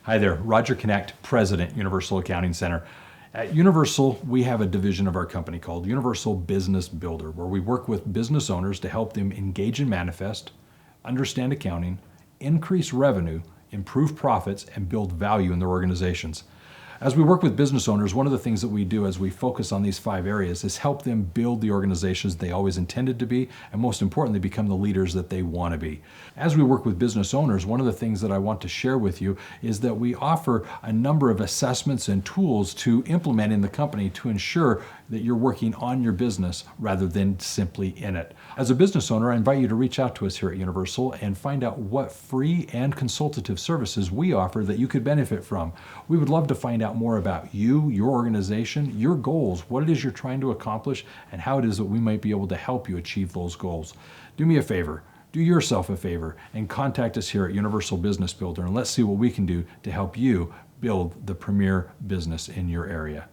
Hi there, Roger Knecht, President, Universal Accounting Center. At Universal, we have a division of our company called Universal Business Builder, where we work with business owners to help them engage in manifest, understand accounting, increase revenue, improve profits, and build value in their organizations. As we work with business owners, one of the things that we do as we focus on these 5 areas is help them build the organizations they always intended to be, and most importantly, become the leaders that they want to be. As we work with business owners, one of the things that I want to share with you is that we offer a number of assessments and tools to implement in the company to ensure that you're working on your business rather than simply in it. As a business owner, I invite you to reach out to us here at Universal and find out what free and consultative services we offer that you could benefit from. We would love to find out more about you, your organization, your goals, what it is you're trying to accomplish, and how it is that we might be able to help you achieve those goals. Do me a favor. Do yourself a favor and contact us here at Universal Business Builder, and let's see what we can do to help you build the premier business in your area.